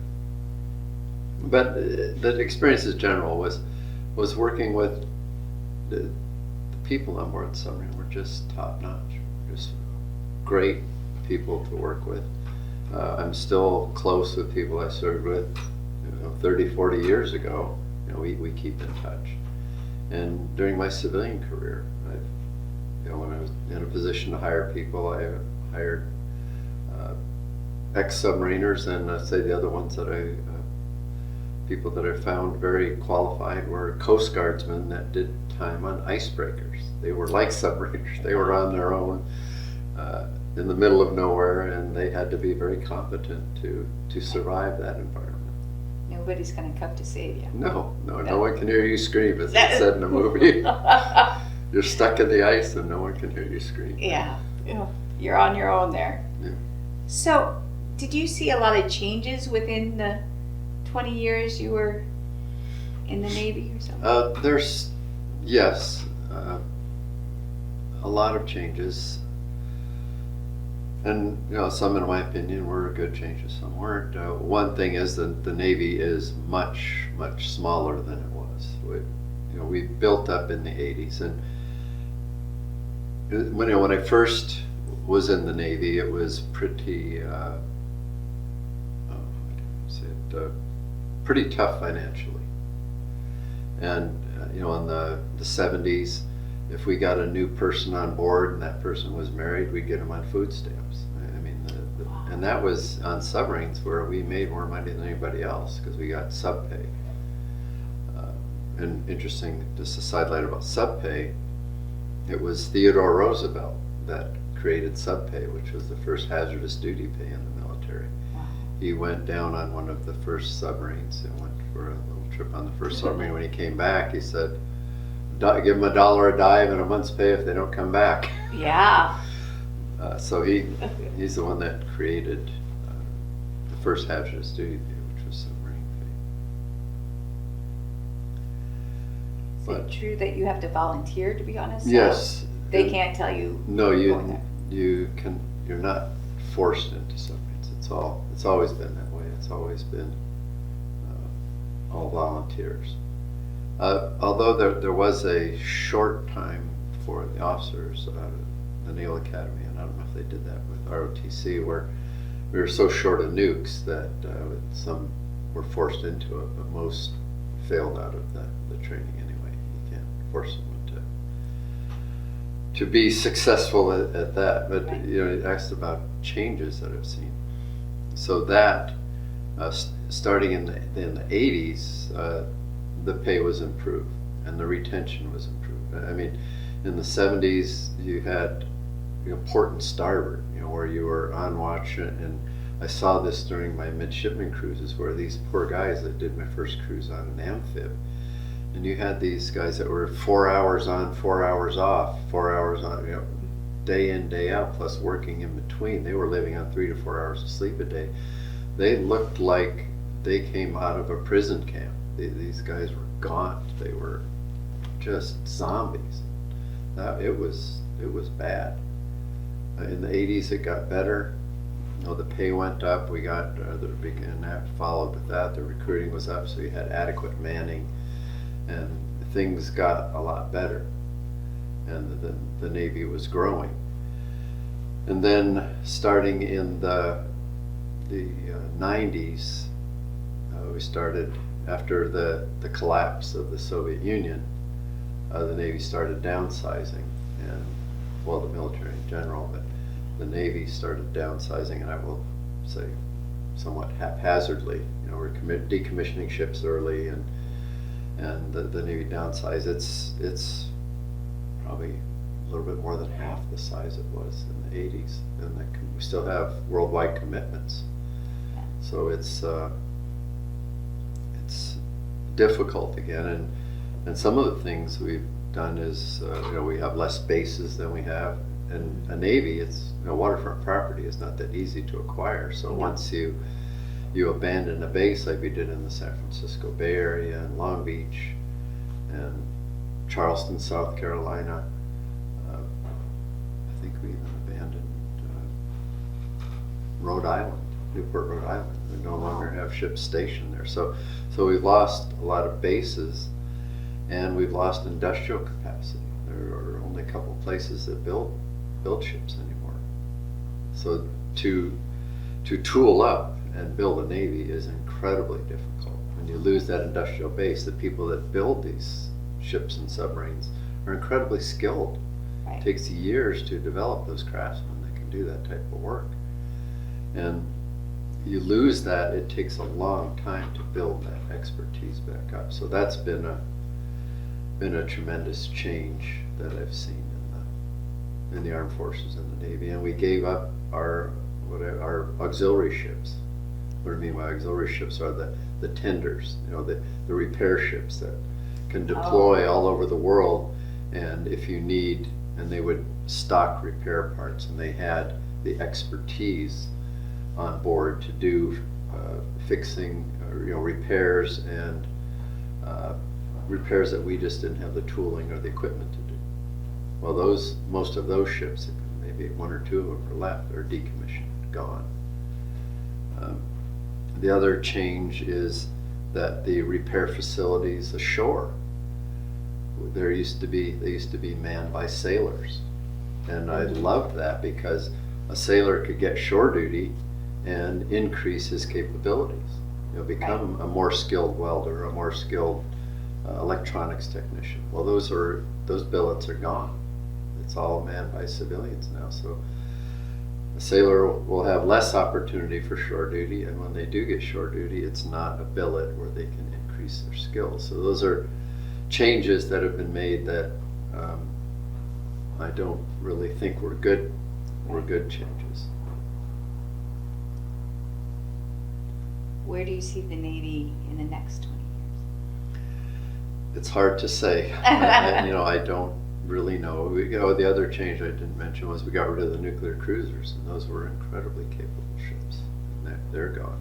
But the experience in general was working with the people on board the submarine were just top notch, just great people to work with. I'm still close with people I served with 30, 40 years ago. We keep in touch. And during my civilian career, when I was in a position to hire people, I hired ex-submariners, and I'd say the other ones that people that I found very qualified were Coast Guardsmen that did time on icebreakers. They were like submariners. They were on their own in the middle of nowhere, and they had to be very competent to survive that environment. Nobody's going to come to save you. No one can hear you scream, as it said in the movie. You're stuck in the ice and no one can hear you scream. Yeah, you're on your own there. Yeah. So, did you see a lot of changes within the 20 years you were in the Navy or something? There's, yes, a lot of changes. And some, in my opinion, were good changes. Some weren't. One thing is that the Navy is much, much smaller than it was. We built up in the 80s, and when I first was in the Navy, it was pretty, pretty tough financially. And in the 70s, if we got a new person on board and that person was married, we'd get them on food stamps. I mean, and that was on submarines where we made more money than anybody else because we got sub pay. And interesting, just a sidelight about sub pay, it was Theodore Roosevelt that created sub pay, which was the first hazardous duty pay in the military. He went down on one of the first submarines and went for a little trip on the first submarine. When he came back, he said, give them $1 a dive and a month's pay if they don't come back. Yeah. So he's the one that created the first hazardous duty pay, which was submarine pay. Is it true that you have to volunteer to be on a sub? Yes. They can't tell you. No, you're not forced into submarines. It's always been that way. It's always been all volunteers. Although there was a short time for the officers out of the Naval Academy, and I don't know if they did that with ROTC, where we were so short of nukes that some were forced into it, but most failed out of the training anyway. You can't force someone to be successful at that. But Right. It asked about changes that I've seen. So that starting in the 80s. The pay was improved and the retention was improved. I mean, in the 70s, you had port and starboard, where you were on watch, and I saw this during my midshipman cruises, where these poor guys that did my first cruise on an amphib, and you had these guys that were 4 hours on, 4 hours off, 4 hours on, day in, day out, plus working in between. They were living on 3 to 4 hours of sleep a day. They looked like they came out of a prison camp. These guys were gaunt. They were just zombies. It was bad. In the 80s, it got better. The pay went up. We got and that followed with that. The recruiting was up, so you had adequate manning, and things got a lot better. And the Navy was growing. And then, starting in the 90s, we started. After the collapse of the Soviet Union, the Navy started downsizing, and the military in general, but the Navy started downsizing, and I will say somewhat haphazardly. We're decommissioning ships early, and the Navy downsized. It's probably a little bit more than half the size it was in the 80s, and we still have worldwide commitments. So it's difficult again, and some of the things we've done is we have less bases than we have, and a Navy, it's waterfront property is not that easy to acquire. So once you you abandon a base like we did in the San Francisco Bay Area and Long Beach and Charleston, South Carolina. I think we even abandoned Rhode Island, Newport, Rhode Island. We no longer have ships stationed there. So we've lost a lot of bases, and we've lost industrial capacity. There are only a couple places that build ships anymore. So to tool up and build a Navy is incredibly difficult. When you lose that industrial base, the people that build these ships and submarines are incredibly skilled. Right. It takes years to develop those craftsmen that can do that type of work. And you lose that, it takes a long time to build that expertise back up. So that's been a tremendous change that I've seen in the armed forces and the Navy. And we gave up our auxiliary ships. What I mean by auxiliary ships are the tenders, the repair ships that can deploy all over the world. And if you need, and they would stock repair parts, and they had the expertise on board to do fixing, repairs and repairs that we just didn't have the tooling or the equipment to do. Well, most of those ships, maybe one or two of them are left, are decommissioned, gone. The other change is that the repair facilities ashore, they used to be manned by sailors, and I loved that because a sailor could get shore duty and increase his capabilities. Become a more skilled welder, a more skilled electronics technician. Well, those billets are gone. It's all manned by civilians now. So a sailor will have less opportunity for shore duty, and when they do get shore duty, it's not a billet where they can increase their skills. So those are changes that have been made that I don't really think were good changes. Where do you see the Navy in the next 20 years? It's hard to say. I don't really know. The other change I didn't mention was we got rid of the nuclear cruisers, and those were incredibly capable ships, and they're gone.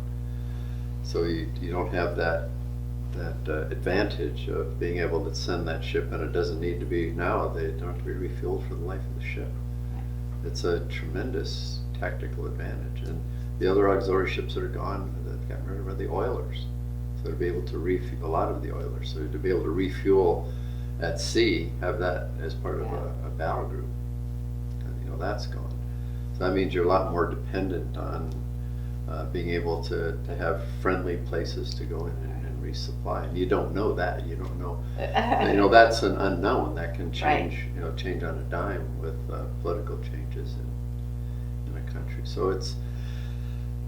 So you don't have that advantage of being able to send that ship, and it doesn't need to be now. They don't have to be refueled for the life of the ship. It's a tremendous tactical advantage. And the other auxiliary ships that are gone, that got rid of, are the oilers. So to be able to refuel a lot of the oilers, so to be able to refuel at sea, have that as part of a battle group, and that's gone. So that means you're a lot more dependent on being able to have friendly places to go in and resupply. And you don't know that. You don't know. That's an unknown that can change. Right. Change on a dime with political changes in a country. So it's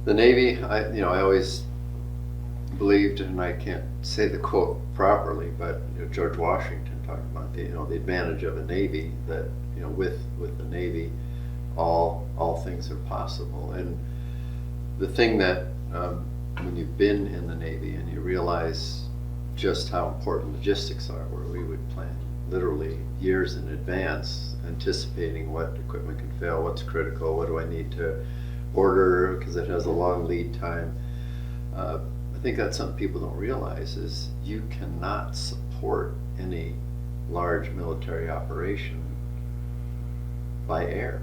the Navy. I always believed, and I can't say the quote properly, but George Washington talking about the advantage of a Navy, that with the Navy all things are possible. And the thing that when you've been in the Navy and you realize just how important logistics are, where we would plan literally years in advance, anticipating what equipment can fail, what's critical, what do I need to order because it has a long lead time. I think that's something people don't realize, is you cannot support any large military operation by air.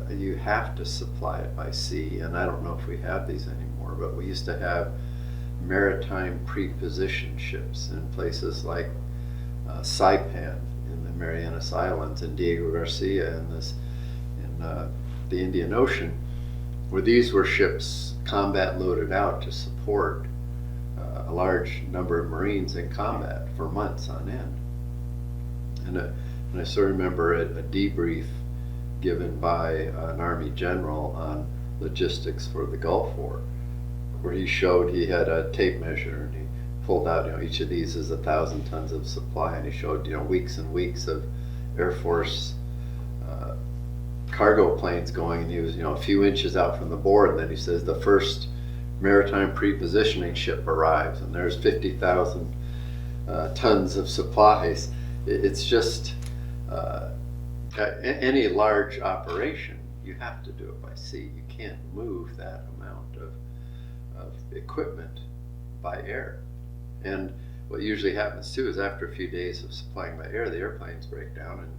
You have to supply it by sea, and I don't know if we have these anymore, but we used to have maritime pre-positioned ships in places like Saipan in the Marianas Islands and Diego Garcia in the Indian Ocean, where these were ships combat loaded out to support a large number of Marines in combat for months on end. And I still remember a debrief given by an Army general on logistics for the Gulf War, where he showed he had a tape measure and he pulled out, each of these is 1,000 tons of supply, and he showed, weeks and weeks of Air Force cargo planes going, and he was, a few inches out from the board, and then he says the first maritime pre-positioning ship arrives, and there's 50,000 tons of supplies. It's just any large operation, you have to do it by sea. You can't move that amount of equipment by air. And what usually happens too is after a few days of supplying by air, the airplanes break down, and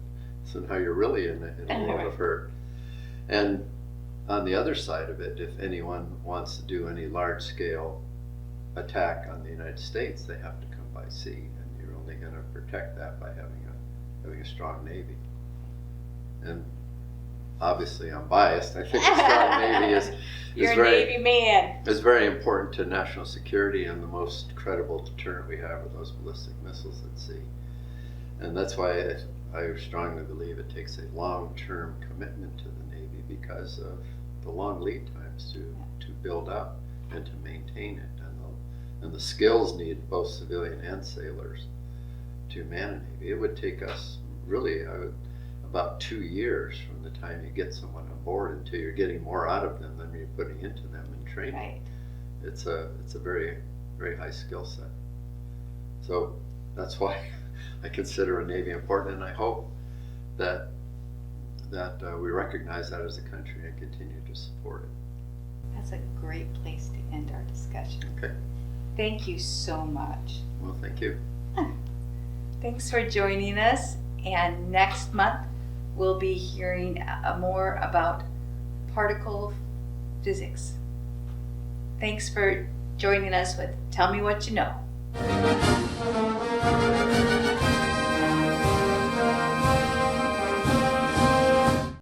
so now you're really in a world of hurt. And on the other side of it, if anyone wants to do any large-scale attack on the United States, they have to come by sea, and you're only going to protect that by having a strong Navy. And obviously, I'm biased. I think a strong Navy is You're a Navy man. Is very important to national security, and the most credible deterrent we have are those ballistic missiles at sea. And that's why I strongly believe it takes a long-term commitment to the Navy because of the long lead times to build up and to maintain it, and the skills needed, both civilian and sailors, to man a Navy. It would take us really about 2 years from the time you get someone on board until you're getting more out of them than you're putting into them in training. Right. It's a very, very high skill set. So that's why I consider a Navy important, and I hope that we recognize that as a country and continue to support it. That's a great place to end our discussion. Okay. Thank you so much. Well, thank you. Thanks for joining us. And next month, we'll be hearing more about particle physics. Thanks for joining us with Tell Me What You Know.